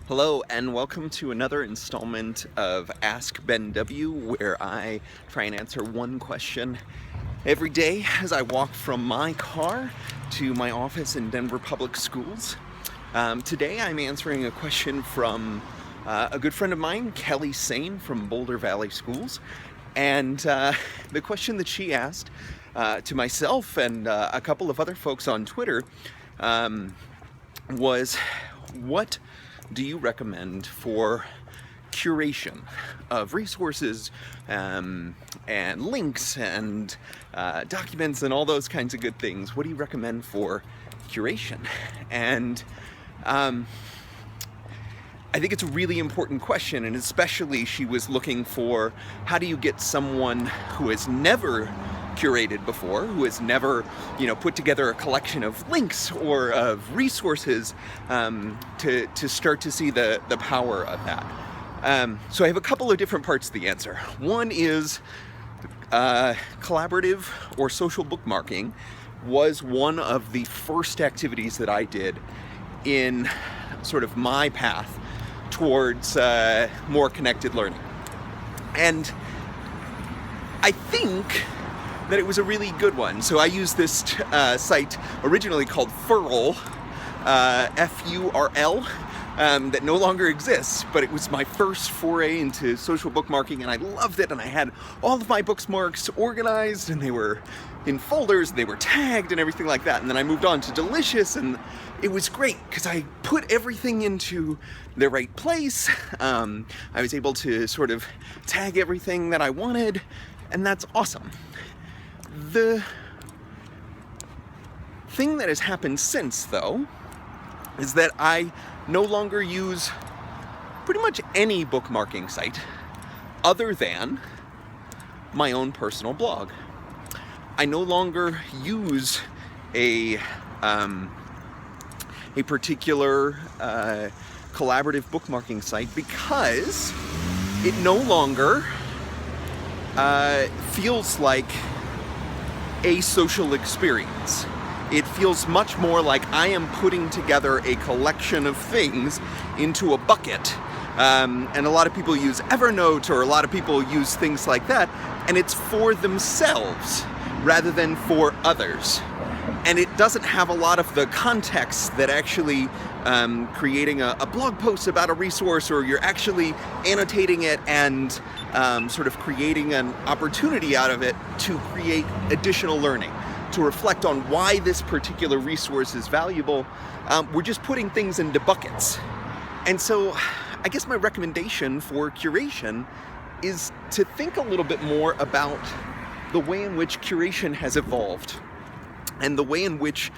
Hello and welcome to another installment of Ask Ben W, where I try and answer one question every day as I walk from my car to my office in Denver Public Schools. Today I'm answering a question from a good friend of mine, Kelly Sane from Boulder Valley Schools. And the question that she asked to myself and a couple of other folks on Twitter was, what do you recommend for curation of resources and links and documents and all those kinds of good things? What do you recommend for curation? And I think it's a really important question, and especially she was looking for, how do you get someone who has never curated before, who has never, put together a collection of links or of resources to start to see the power of that. So I have a couple of different parts to the answer. One is collaborative or social bookmarking was one of the first activities that I did in sort of my path towards more connected learning. And I think that it was a really good one. So I used this site originally called Furl, F-U-R-L, that no longer exists, but it was my first foray into social bookmarking, and I loved it, and I had all of my bookmarks organized, and they were in folders, and they were tagged, and everything like that. And then I moved on to Delicious, and it was great, because I put everything into the right place. I was able to sort of tag everything that I wanted, and that's awesome. The thing that has happened since, though, is that I no longer use pretty much any bookmarking site other than my own personal blog. I no longer use a particular collaborative bookmarking site because it no longer feels like a social experience. It feels much more like I am putting together a collection of things into a bucket. And a lot of people use Evernote, or a lot of people use things like that, and it's for themselves rather than for others. And it doesn't have a lot of the context that actually creating a blog post about a resource, or you're actually annotating it and sort of creating an opportunity out of it to create additional learning, to reflect on why this particular resource is valuable. We're just putting things into buckets. And so I guess my recommendation for curation is to think a little bit more about the way in which curation has evolved, and the way in which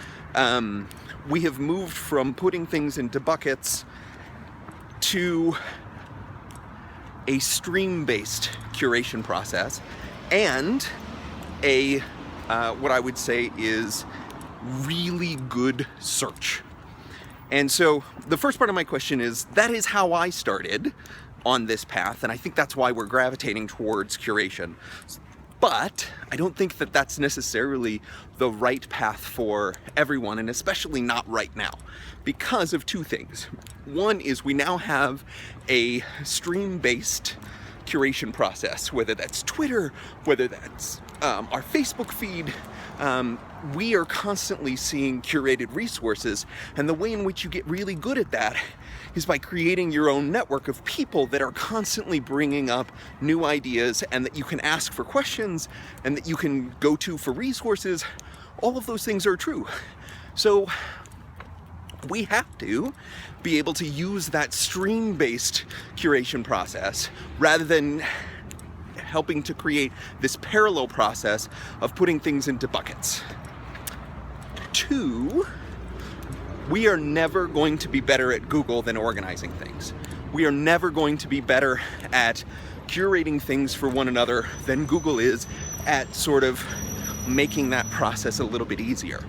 we have moved from putting things into buckets to a stream-based curation process, and a what I would say is really good search. And so the first part of my question is, that is how I started on this path, and I think that's why we're gravitating towards curation. But I don't think that that's necessarily the right path for everyone, and especially not right now, because of two things. One is we now have a stream-based curation process, whether that's Twitter, whether that's our Facebook feed. We are constantly seeing curated resources, and the way in which you get really good at that is by creating your own network of people that are constantly bringing up new ideas, and that you can ask for questions, and that you can go to for resources. All of those things are true. So we have to be able to use that stream-based curation process rather than helping to create this parallel process of putting things into buckets. Two, we are never going to be better at Google than organizing things. We are never going to be better at curating things for one another than Google is at sort of making that process a little bit easier.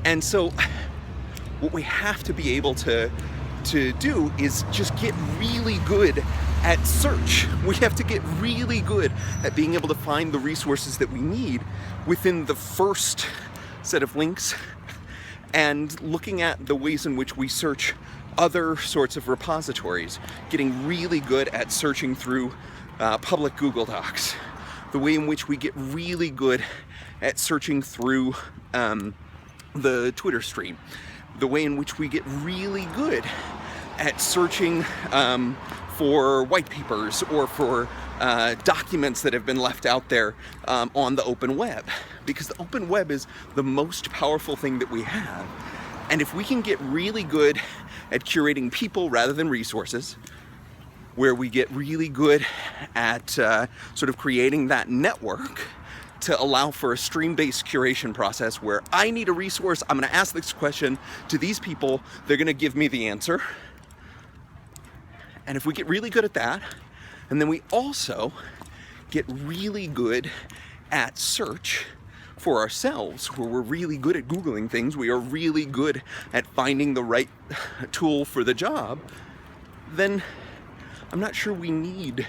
And so what we have to be able to do is just get really good at search. We have to get really good at being able to find the resources that we need within the first set of links, and looking at the ways in which we search other sorts of repositories, getting really good at searching through public Google Docs, the way in which we get really good at searching through the Twitter stream, the way in which we get really good at searching for white papers or for documents that have been left out there on the open web, because the open web is the most powerful thing that we have. And if we can get really good at curating people rather than resources, where we get really good at sort of creating that network to allow for a stream-based curation process where I need a resource, I'm going to ask this question to these people, they're going to give me the answer. And if we get really good at that, and then we also get really good at search for ourselves, where we're really good at Googling things, we are really good at finding the right tool for the job, then I'm not sure we need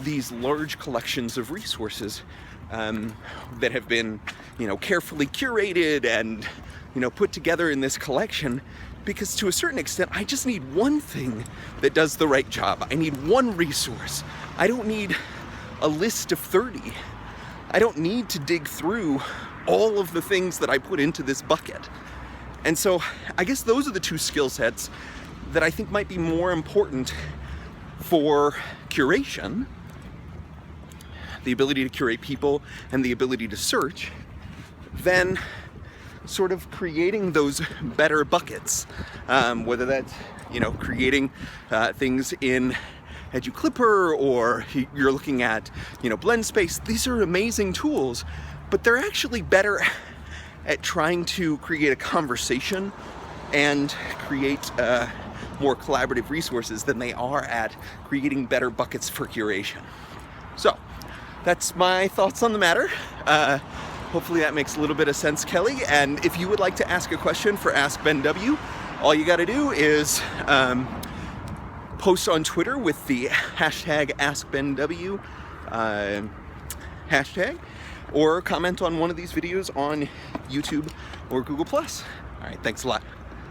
these large collections of resources that have been, carefully curated and, put together in this collection, because to a certain extent, I just need one thing that does the right job. I need one resource. I don't need a list of 30. I don't need to dig through all of the things that I put into this bucket. And so I guess those are the two skill sets that I think might be more important for curation: the ability to curate people and the ability to search, than sort of creating those better buckets, whether that's, creating things in EduClipper, or you're looking at, BlendSpace. These are amazing tools, but they're actually better at trying to create a conversation and create more collaborative resources than they are at creating better buckets for curation. So that's my thoughts on the matter. Hopefully that makes a little bit of sense, Kelly. And if you would like to ask a question for Ask Ben W, all you got to do is post on Twitter with the hashtag AskBenW hashtag, or comment on one of these videos on YouTube or Google+. All right, thanks a lot.